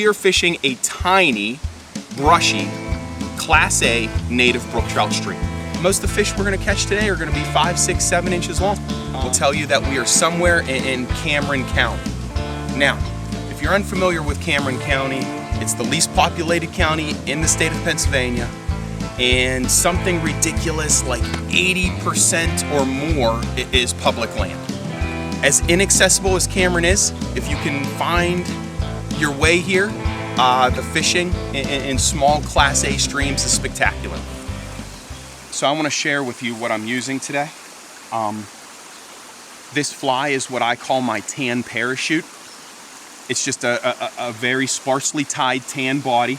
we are fishing a tiny, brushy, Class A native brook trout stream. Most of the fish we're gonna catch today are gonna be 5, 6, 7 inches long. We'll tell you that we are somewhere in Cameron County. Now, if you're unfamiliar with Cameron County, it's the least populated county in the state of Pennsylvania, and something ridiculous like 80% or more is public land. As inaccessible as Cameron is, if you can find your way here, the fishing in small Class A streams is spectacular. So I want to share with you what I'm using today. This fly is what I call my tan parachute. It's just a very sparsely tied tan body,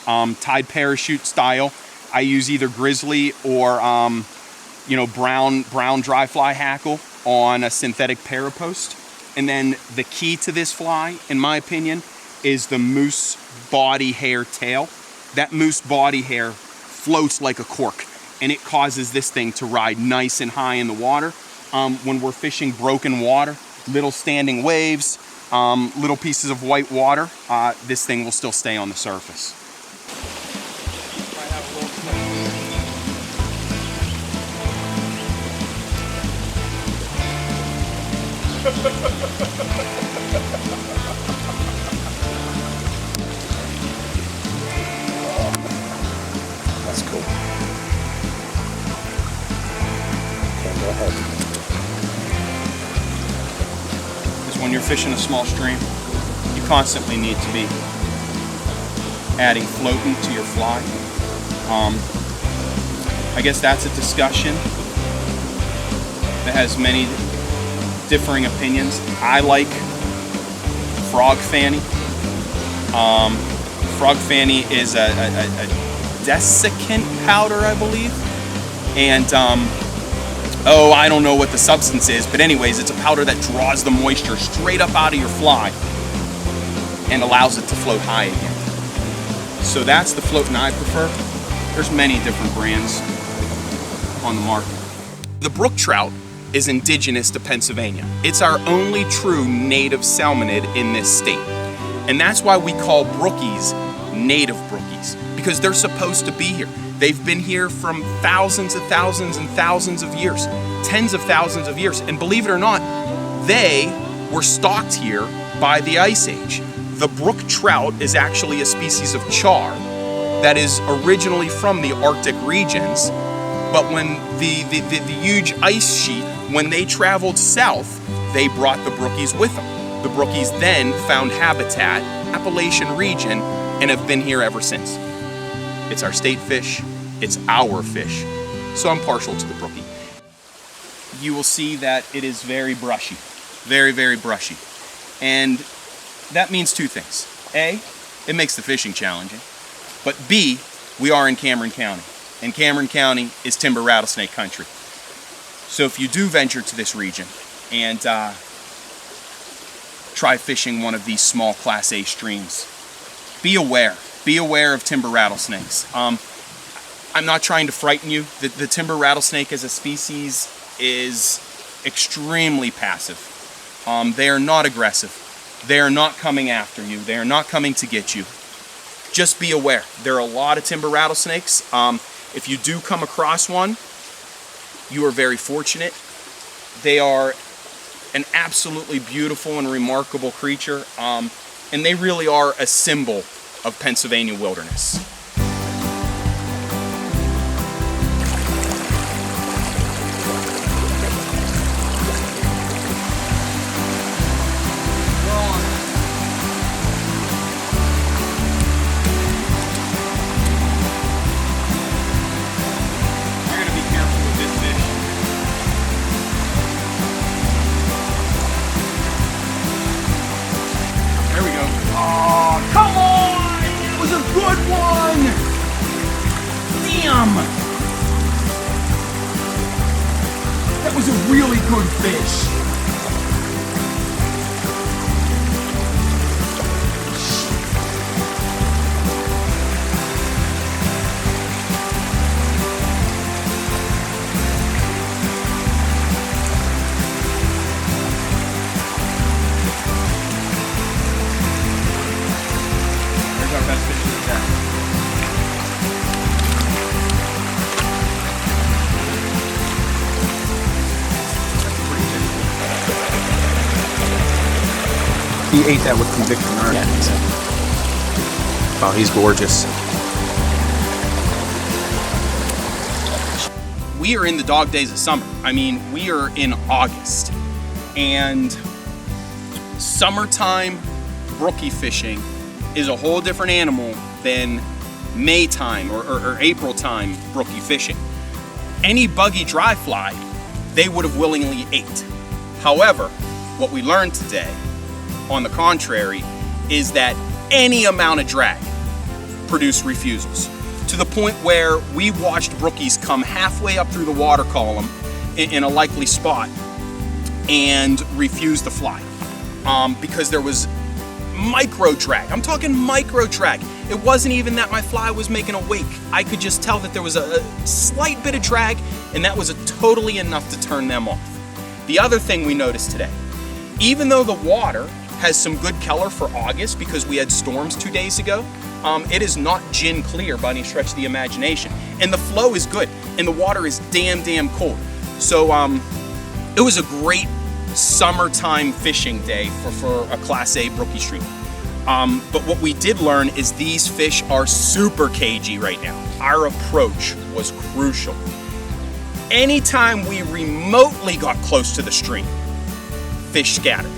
tied parachute style. I use either grizzly or brown dry fly hackle on a synthetic parapost. And then the key to this fly, in my opinion, is the moose body hair tail. That moose body hair floats like a cork, and it causes this thing to ride nice and high in the water. When we're fishing broken water, little standing waves, little pieces of white water, this thing will still stay on the surface. That's cool. Okay, go ahead. Because when you're fishing a small stream, you constantly need to be adding floating to your fly. I guess that's a discussion that has many differing opinions. I like frog fanny. Frog fanny is a desiccant powder, I believe. And I don't know what the substance is, but anyways, it's a powder that draws the moisture straight up out of your fly and allows it to float high again. So that's the floating I prefer. There's many different brands on the market. The brook trout is indigenous to Pennsylvania. It's our only true native salmonid in this state. And that's why we call Brookies native Brookies, because they're supposed to be here. They've been here from thousands and thousands and thousands of years, tens of thousands of years. And believe it or not, they were stocked here by the Ice Age. The brook trout is actually a species of char that is originally from the Arctic regions. But when the huge ice sheet, when they traveled south, they brought the Brookies with them. The Brookies then found habitat, Appalachian region, and have been here ever since. It's our state fish, it's our fish. So I'm partial to the Brookie. You will see that it is very brushy, very, very brushy. And that means two things. A, it makes the fishing challenging. But B, we are in Cameron County. And Cameron County is timber rattlesnake country. So if you do venture to this region and try fishing one of these small Class A streams, be aware. Be aware of timber rattlesnakes. I'm not trying to frighten you. The timber rattlesnake as a species is extremely passive. They are not aggressive. They are not coming after you. They are not coming to get you. Just be aware. There are a lot of timber rattlesnakes. If you do come across one, you are very fortunate. They are an absolutely beautiful and remarkable creature, and they really are a symbol of Pennsylvania wilderness. That was a really good fish. He ate that with conviction, all right? Oh, he's gorgeous. We are in the dog days of summer. I mean, we are in August. And summertime brookie fishing is a whole different animal than May time or April time brookie fishing. Any buggy dry fly, they would have willingly ate. However, what we learned today, on the contrary, is that any amount of drag produce refusals, to the point where we watched brookies come halfway up through the water column in a likely spot and refuse the fly because there was micro drag. I'm talking micro drag. It wasn't even that my fly was making a wake. I could just tell that there was a slight bit of drag, and that was totally enough to turn them off. The other thing we noticed today, even though the water has some good color for August because we had storms 2 days ago, it is not gin clear by any stretch of the imagination. And the flow is good, and the water is damn cold. So it was a great summertime fishing day for a Class A brookie stream. But what we did learn is these fish are super cagey right now. Our approach was crucial. Anytime we remotely got close to the stream, fish scattered.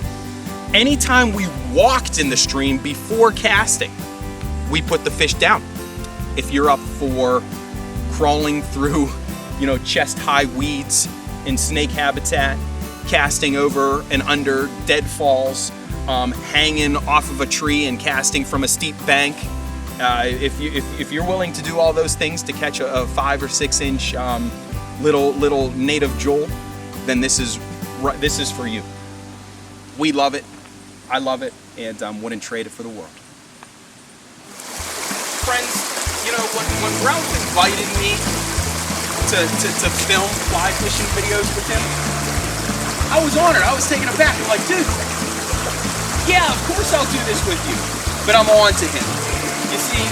Anytime we walked in the stream before casting, we put the fish down. If you're up for crawling through, chest-high weeds in snake habitat, casting over and under deadfalls, hanging off of a tree and casting from a steep bank, if you're willing to do all those things to catch a 5 or 6 inch little native jewel, then this is for you. We love it. I love it, and wouldn't trade it for the world. Friends, when Ralph invited me to film fly fishing videos with him, I was honored. I was taken aback. I'm like, dude, yeah, of course I'll do this with you. But I'm on to him. You see,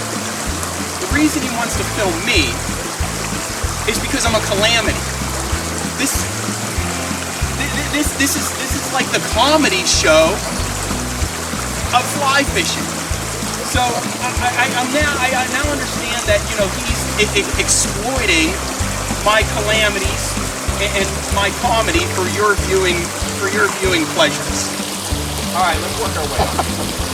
the reason he wants to film me is because I'm a calamity. This is like the comedy show of fly fishing. So I now understand that he's exploiting my calamities and my comedy for your viewing pleasures. All right, let's work our way up.